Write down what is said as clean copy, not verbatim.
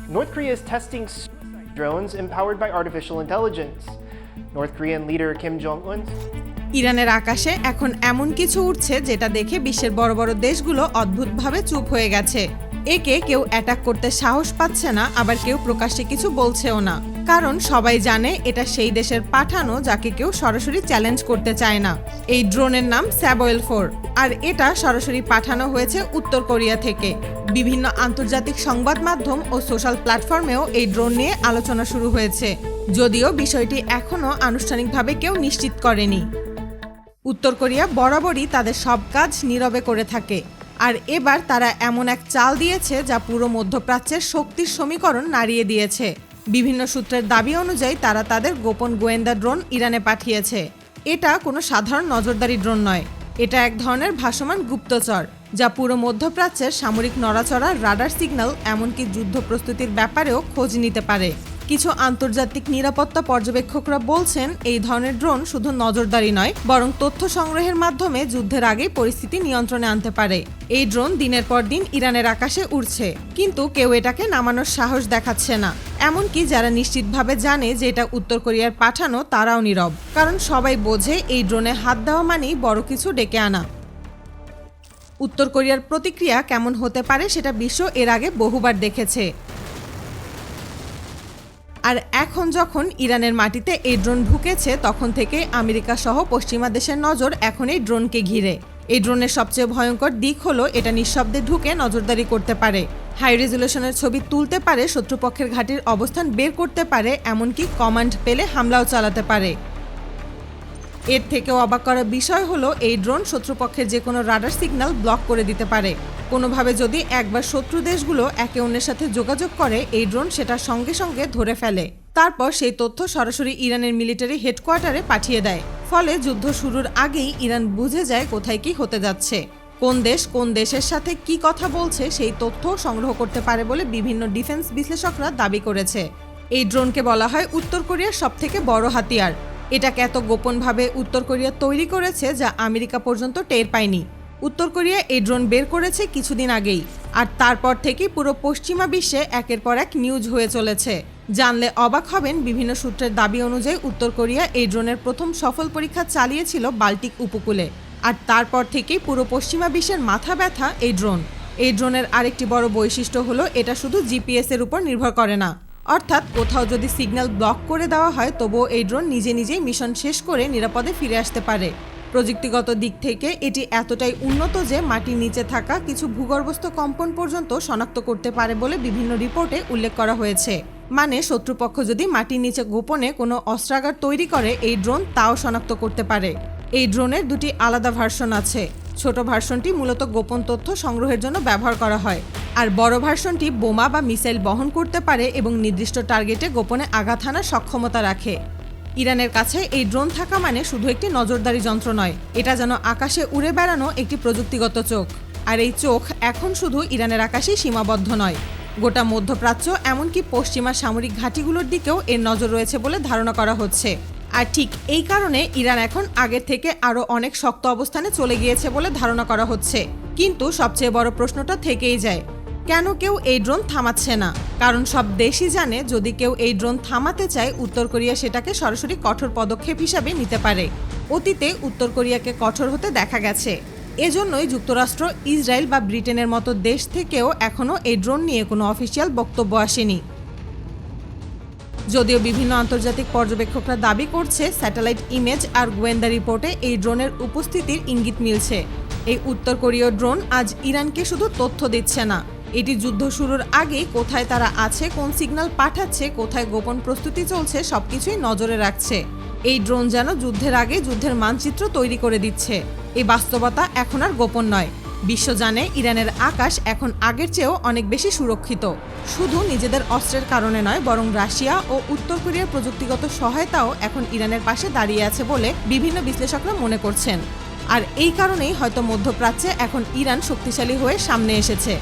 North Korea is testing drones empowered by artificial intelligence. North Korean leader Kim Jong-un. ইরানের আকাশে এখন এমন কিছু উঠছে যেটা দেখে বিশ্বের বড় বড় দেশগুলো অদ্ভুতভাবে চুপ হয়ে গেছে। একে কেউ অ্যাটাক করতে সাহস পাচ্ছে না, আবার কেউ প্রকাশ্যে কিছু বলছেও না, কারণ সবাই জানে এটা সেই দেশের পাঠানো যাকে কেউ সরাসরি চ্যালেঞ্জ করতে চায় না। এই ড্রোনের নাম স্যাবয়েল 4, আর এটা সরাসরি পাঠানো হয়েছে উত্তর কোরিয়া থেকে। বিভিন্ন আন্তর্জাতিক সংবাদ মাধ্যম ও সোশ্যাল প্ল্যাটফর্মেও এই ড্রোন নিয়ে আলোচনা শুরু হয়েছে, যদিও বিষয়টি এখনও আনুষ্ঠানিকভাবে কেউ নিশ্চিত করেনি। উত্তর কোরিয়া বরাবরই তাদের সব কাজ নীরবে করে থাকে, আর এবার তারা এমন এক চাল দিয়েছে যা পুরো মধ্যপ্রাচ্যের শক্তির সমীকরণ নাড়িয়ে দিয়েছে। বিভিন্ন সূত্রের দাবি অনুযায়ী তারা তাদের গোপন গোয়েন্দা ড্রোন ইরানে পাঠিয়েছে। এটা কোনো সাধারণ নজরদারি ড্রোন নয়, এটা এক ধরনের ভাসমান গুপ্তচর যা পুরো মধ্যপ্রাচ্যের সামরিক নড়াচড়া, রাডার সিগন্যাল, এমনকি যুদ্ধ প্রস্তুতির ব্যাপারেও খোঁজ নিতে পারে। কিছু আন্তর্জাতিক নিরাপত্তা পর্যবেক্ষকরা বলছেন এই ধরনের ড্রোন শুধু নজরদারি নয়, বরং তথ্য সংগ্রহের মাধ্যমে যুদ্ধের আগেই পরিস্থিতি নিয়ন্ত্রণে আনতে পারে। এই ড্রোন দিনের পর দিন ইরানের আকাশে উড়ছে, কিন্তু কেউ এটাকে নামানোর সাহস দেখাচ্ছে না। এমনকি যারা নিশ্চিতভাবে জানে যে এটা উত্তর কোরিয়ার পাঠানো, তারাও নীরব, কারণ সবাই বোঝে এই ড্রোনে হাত দেওয়া মানেই বড় কিছু ডেকে আনা। উত্তর কোরিয়ার প্রতিক্রিয়া কেমন হতে পারে সেটা বিশ্ব এর আগে বহুবার দেখেছে। আর এখন যখন ইরানের মাটিতে এই ড্রোন ঢুকেছে, তখন থেকে আমেরিকা সহ পশ্চিমা দেশের নজর এখন এই ড্রোনকে ঘিরে। এই ড্রোনের সবচেয়ে ভয়ঙ্কর দিক হলো এটা নিঃশব্দে ঢুকে নজরদারি করতে পারে, হাই রেজুলেশনের ছবি তুলতে পারে, শত্রুপক্ষের ঘাঁটির অবস্থান বের করতে পারে, এমনকি কমান্ড পেলে হামলাও চালাতে পারে। এর থেকেও অবাক করার বিষয় হলো এই ড্রোন শত্রুপক্ষের যে কোনো রাডার সিগন্যাল ব্লক করে দিতে পারে। কোনোভাবে যদি একবার শত্রু দেশগুলো একে অন্যের সাথে যোগাযোগ করে, এই ড্রোন সেটা সঙ্গে সঙ্গে ধরে ফেলে, তারপর সেই তথ্য সরাসরি ইরানের মিলিটারি হেডকোয়ার্টারে পাঠিয়ে দেয়। ফলে যুদ্ধ শুরুর আগেই ইরান বুঝে যায় কোথায় কি হতে যাচ্ছে, কোন দেশ কোন দেশের সাথে কি কথা বলছে, সেই তথ্য সংগ্রহ করতে পারে বলে বিভিন্ন ডিফেন্স বিশ্লেষকরা দাবি করেছে। এই ড্রোনকে বলা হয় উত্তর কোরিয়ার সবথেকে বড় হাতিয়ার। এটাকে এত গোপনভাবে উত্তর কোরিয়া তৈরি করেছে যা আমেরিকা পর্যন্ত টের পায়নি। উত্তর কোরিয়া এই ড্রোন বের করেছে কিছুদিন আগেই, আর তারপর থেকেই পুরো পশ্চিমা বিশ্বে একের পর এক নিউজ হয়ে চলেছে। জানলে অবাক হবেন, বিভিন্ন সূত্রের দাবি অনুযায়ী উত্তর কোরিয়া এই ড্রোনের প্রথম সফল পরীক্ষা চালিয়েছিল বাল্টিক উপকূলে, আর তারপর থেকেই পুরো পশ্চিমা বিশ্বের মাথা ব্যথা এই ড্রোন। এই ড্রোনের আরেকটি বড় বৈশিষ্ট্য হলো এটা শুধু জিপিএস এর উপর নির্ভর করে না, অর্থাৎ কোথাও যদি সিগন্যাল ব্লক করে দেওয়া হয় তবুও এই ড্রোন নিজে নিজেই মিশন শেষ করে নিরাপদে ফিরে আসতে পারে। প্রযুক্তিগত দিক থেকে এটি এতটাই উন্নত যে মাটির নিচে থাকা কিছু ভূগর্ভস্থ কম্পন পর্যন্ত শনাক্ত করতে পারে বলে বিভিন্ন রিপোর্টে উল্লেখ করা হয়েছে। মানে শত্রুপক্ষ যদি মাটির নিচে গোপনে কোনো অস্ত্রাগার তৈরি করে, এই ড্রোন তাও শনাক্ত করতে পারে। এই ড্রোনের দুটি আলাদা ভার্সন আছে। ছোট ভার্সনটি মূলত গোপন তথ্য সংগ্রহের জন্য ব্যবহার করা হয়, আর বড় ভার্সনটি বোমা বা মিসাইল বহন করতে পারে এবং নির্দিষ্ট টার্গেটে গোপনে আঘাত হানার সক্ষমতা রাখে। ইরানের কাছে এই ড্রোন থাকা মানে শুধু একটি নজরদারি যন্ত্র নয়, এটা যেন আকাশে উড়ে বেড়ানো একটি প্রযুক্তিগত চোখ। আর এই চোখ এখন শুধু ইরানের আকাশেই সীমাবদ্ধ নয়, গোটা মধ্যপ্রাচ্য এমনকি পশ্চিমা সামরিক ঘাঁটিগুলোর দিকেও এর নজর রয়েছে বলে ধারণা করা হচ্ছে। আর ঠিক এই কারণে ইরান এখন আগের থেকে আরও অনেক শক্ত অবস্থানে চলে গিয়েছে বলে ধারণা করা হচ্ছে। কিন্তু সবচেয়ে বড় প্রশ্নটা থেকেই যায়, কেন কেউ এই ড্রোন থামাচ্ছে না? কারণ সব দেশই জানে যদি কেউ এই ড্রোন থামাতে চায়, উত্তর কোরিয়া সেটাকে সরাসরি কঠোর পদক্ষেপ হিসাবে নিতে পারে। অতীতে উত্তর কোরিয়াকে কঠোর হতে দেখা গেছে। এজন্যই যুক্তরাষ্ট্র, ইসরায়েল বা ব্রিটেনের মতো দেশ থেকেও এখনও এই ড্রোন নিয়ে কোনো অফিসিয়াল বক্তব্য আসেনি। যদিও বিভিন্ন আন্তর্জাতিক পর্যবেক্ষকরা দাবি করছে স্যাটেলাইট ইমেজ আর গোয়েন্দা রিপোর্টে এই ড্রোনের উপস্থিতির ইঙ্গিত মিলছে। এই উত্তর কোরীয় ড্রোন আজ ইরানকে শুধু তথ্য দিচ্ছে না, এটি যুদ্ধ শুরুর আগেই কোথায় তারা আছে, কোন সিগন্যাল পাঠাচ্ছে, কোথায় গোপন প্রস্তুতি চলছে, সবকিছুই নজরে রাখছে। এই ড্রোন যেন যুদ্ধের আগে যুদ্ধের মানচিত্র তৈরি করে দিচ্ছে। এই বাস্তবতা এখন আর গোপন নয়। বিশ্ব জানে ইরানের আকাশ এখন আগের চেয়েও অনেক বেশি সুরক্ষিত। শুধু নিজেদের অস্ত্রের কারণে নয়, বরং রাশিয়া ও উত্তর কোরিয়ার প্রযুক্তিগত সহায়তাও এখন ইরানের পাশে দাঁড়িয়ে আছে বলে বিভিন্ন বিশ্লেষকরা মনে করছেন। আর এই কারণেই হয়তো মধ্যপ্রাচ্যে এখন ইরান শক্তিশালী হয়ে সামনে এসেছে।